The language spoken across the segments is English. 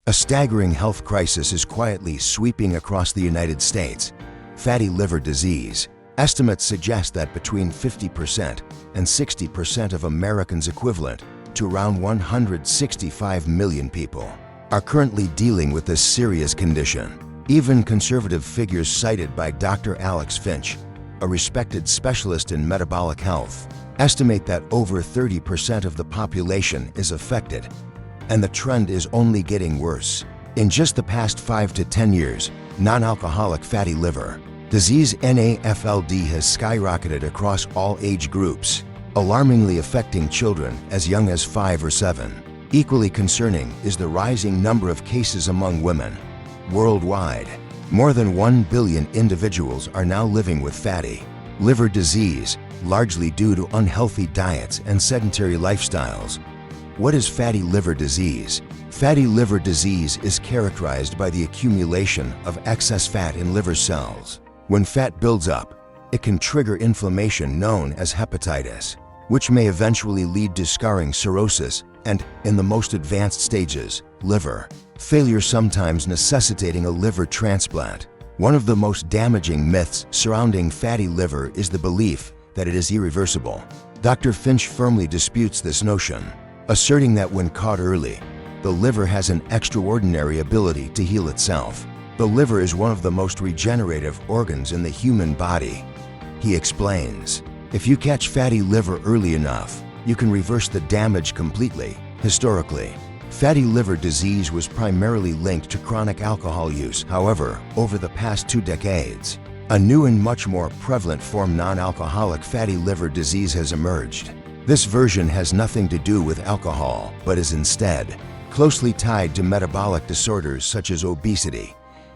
A staggering health crisis is quietly sweeping across the United States: fatty liver disease. Estimates suggest that between 50% and 60% of Americans, equivalent to around 165 million people, are currently dealing with this serious condition. Even conservative figures cited by Dr. Alex Finch, a respected specialist in metabolic health, estimate that over 30% of the population is affected, and the trend is only getting worse. In just the past 5 to 10 years, non-alcoholic fatty liver disease (NAFLD) has skyrocketed across all age groups, alarmingly affecting children as young as 5 or 7. Equally concerning is the rising number of cases among women. Worldwide, more than 1 billion individuals are now living with fatty liver disease, largely due to unhealthy diets and sedentary lifestyles. What is fatty liver disease? Fatty liver disease is characterized by the accumulation of excess fat in liver cells. When fat builds up, it can trigger inflammation known as hepatitis, which may eventually lead to scarring, cirrhosis, and, in the most advanced stages, liver failure, sometimes necessitating a liver transplant. One of the most damaging myths surrounding fatty liver is the belief that it is irreversible. Dr. Finch firmly disputes this notion, asserting that when caught early, the liver has an extraordinary ability to heal itself. The liver is one of the most regenerative organs in the human body. He explains, if you catch fatty liver early enough, you can reverse the damage completely. Historically, fatty liver disease was primarily linked to chronic alcohol use. However, over the past 2 decades, a new and much more prevalent form, non-alcoholic fatty liver disease, has emerged. This version has nothing to do with alcohol, but is instead closely tied to metabolic disorders such as obesity,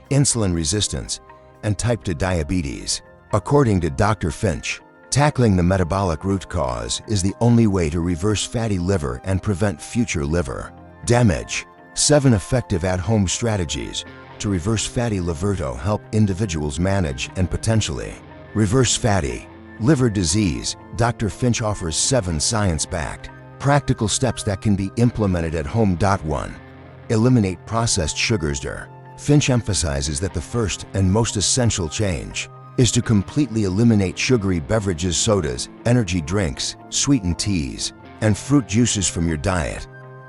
insulin resistance, and type 2 diabetes. According to Dr. Finch, tackling the metabolic root cause is the only way to reverse fatty liver and prevent future liver damage. 7 effective at-home strategies to reverse fatty liver to help individuals manage and potentially reverse fatty liver disease. Dr. Finch offers 7 science-backed, practical steps that can be implemented at home. 1. Eliminate processed sugars. Finch emphasizes that the first and most essential change is to completely eliminate sugary beverages, sodas, energy drinks, sweetened teas, and fruit juices from your diet.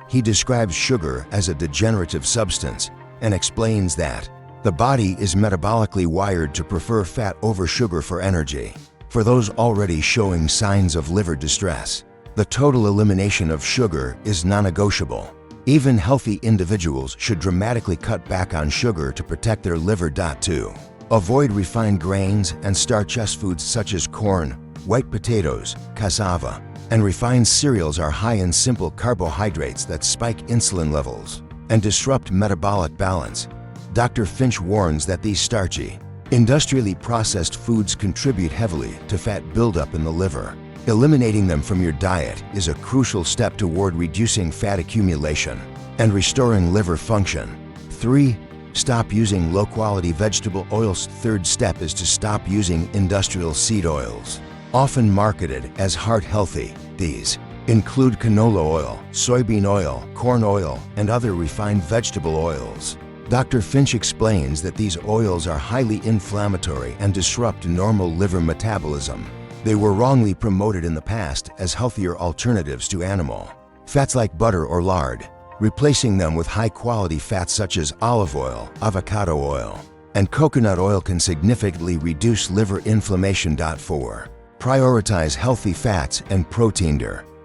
He describes sugar as a degenerative substance and explains that the body is metabolically wired to prefer fat over sugar for energy. For those already showing signs of liver distress, the total elimination of sugar is non-negotiable. Even healthy individuals should dramatically cut back on sugar to protect their liver. 2. Avoid refined grains and starch foods such as corn, white potatoes, cassava, and refined cereals are high in simple carbohydrates that spike insulin levels and disrupt metabolic balance. Dr. Finch warns that these starchy, industrially processed foods contribute heavily to fat buildup in the liver. Eliminating them from your diet is a crucial step toward reducing fat accumulation and restoring liver function. 3. Stop using low-quality vegetable oils. 3rd step is to stop using industrial seed oils, often marketed as heart-healthy. These include canola oil, soybean oil, corn oil, and other refined vegetable oils. Dr. Finch explains that these oils are highly inflammatory and disrupt normal liver metabolism. They were wrongly promoted in the past as healthier alternatives to animal fats like butter or lard, replacing them with high-quality fats such as olive oil, avocado oil, and coconut oil can significantly reduce liver inflammation. 4. Prioritize healthy fats and protein.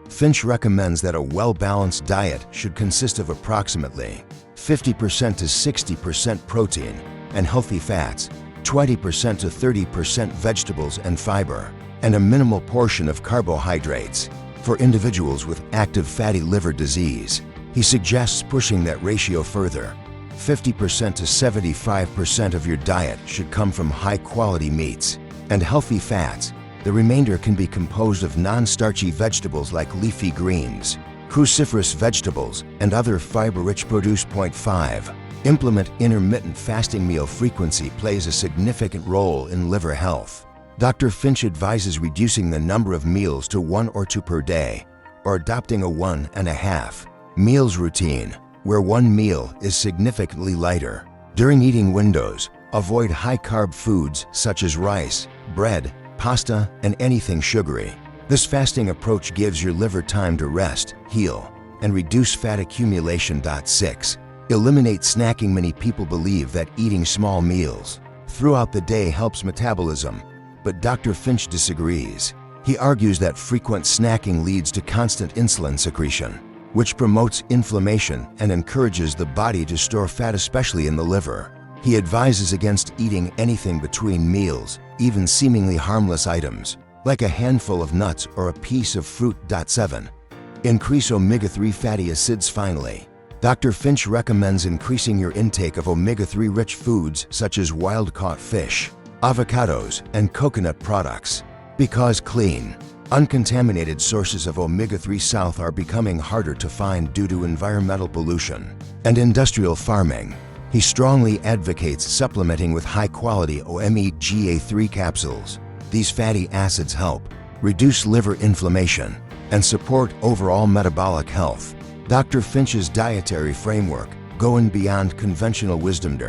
Finch recommends that a well-balanced diet should consist of approximately 50% to 60% protein and healthy fats, 20% to 30% vegetables and fiber, and a minimal portion of carbohydrates. For individuals with active fatty liver disease, he suggests pushing that ratio further. 50% to 75% of your diet should come from high-quality meats and healthy fats. The remainder can be composed of non-starchy vegetables like leafy greens, cruciferous vegetables, and other fiber-rich produce. 5. Implement intermittent fasting. Meal frequency plays a significant role in liver health. Dr. Finch advises reducing the number of meals to 1 or 2 per day, or adopting a 1.5 meals routine. where one meal is significantly lighter. During eating windows, avoid high-carb foods such as rice, bread, pasta, and anything sugary. This fasting approach gives your liver time to rest, heal, and reduce fat accumulation. 6. Eliminate snacking. Many people believe that eating small meals throughout the day helps metabolism, but Dr. Finch disagrees. He argues that frequent snacking leads to constant insulin secretion, which promotes inflammation and encourages the body to store fat, especially in the liver. He advises against eating anything between meals, even seemingly harmless items, like a handful of nuts or a piece of fruit. 7. Increase omega-3 fatty acids. Finally, Dr. Finch recommends increasing your intake of omega-3 rich foods such as wild-caught fish, avocados, and coconut products, because clean, uncontaminated sources of omega-3 south are becoming harder to find due to environmental pollution and industrial farming. He strongly advocates supplementing with high-quality OB-GYN capsules. These fatty acids help reduce liver inflammation and support overall metabolic health. Dr. Finch's dietary framework, going beyond conventional wisdom.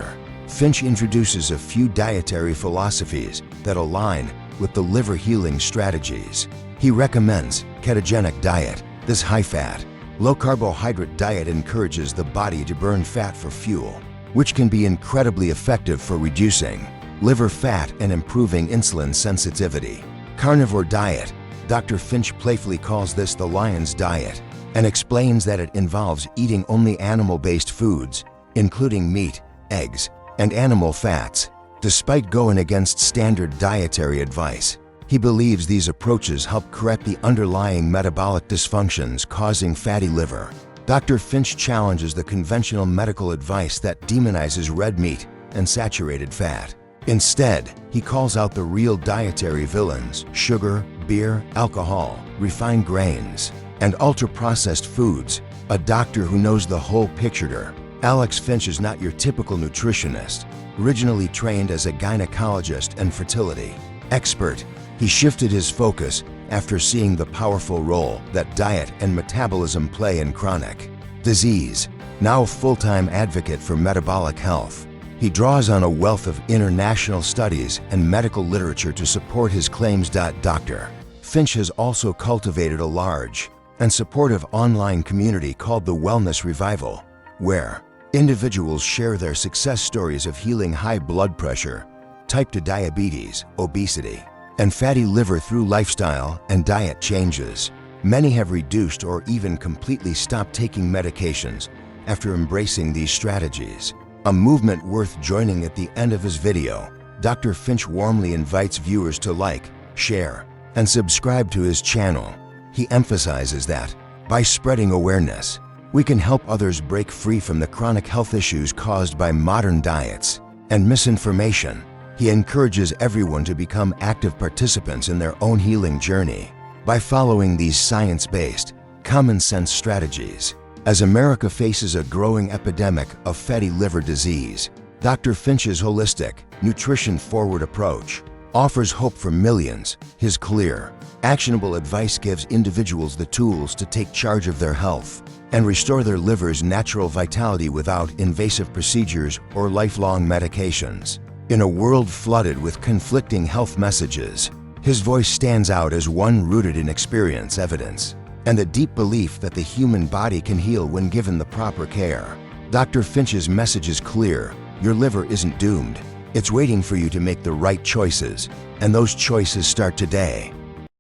Finch introduces a few dietary philosophies that align with the liver healing strategies. He recommends ketogenic diet. This high-fat, low-carbohydrate diet encourages the body to burn fat for fuel, which can be incredibly effective for reducing liver fat and improving insulin sensitivity. Carnivore diet. Dr. Finch playfully calls this the lion's diet and explains that it involves eating only animal-based foods, including meat, eggs, and animal fats. Despite going against standard dietary advice, he believes these approaches help correct the underlying metabolic dysfunctions causing fatty liver. Dr. Finch challenges the conventional medical advice that demonizes red meat and saturated fat. Instead, he calls out the real dietary villains: sugar, beer, alcohol, refined grains, and ultra-processed foods. A doctor who knows the whole picture. Alex Finch is not your typical nutritionist. Originally trained as a gynecologist and fertility expert, he shifted his focus after seeing the powerful role that diet and metabolism play in chronic disease. Now a full-time advocate for metabolic health, he draws on a wealth of international studies and medical literature to support his claims. Dr. Finch has also cultivated a large and supportive online community called the Wellness Revival, where individuals share their success stories of healing high blood pressure, type 2 diabetes, obesity, and fatty liver through lifestyle and diet changes. Many have reduced or even completely stopped taking medications after embracing these strategies. A movement worth joining. At the end of his video, Dr. Finch warmly invites viewers to like, share, and subscribe to his channel. He emphasizes that by spreading awareness, we can help others break free from the chronic health issues caused by modern diets and misinformation. He encourages everyone to become active participants in their own healing journey by following these science-based, common-sense strategies. As America faces a growing epidemic of fatty liver disease, Dr. Finch's holistic, nutrition-forward approach offers hope for millions. His clear, actionable advice gives individuals the tools to take charge of their health and restore their liver's natural vitality without invasive procedures or lifelong medications. In a world flooded with conflicting health messages, his voice stands out as one rooted in experience, evidence, and the deep belief that the human body can heal when given the proper care. Dr. Finch's message is clear: your liver isn't doomed. It's waiting for you to make the right choices, and those choices start today.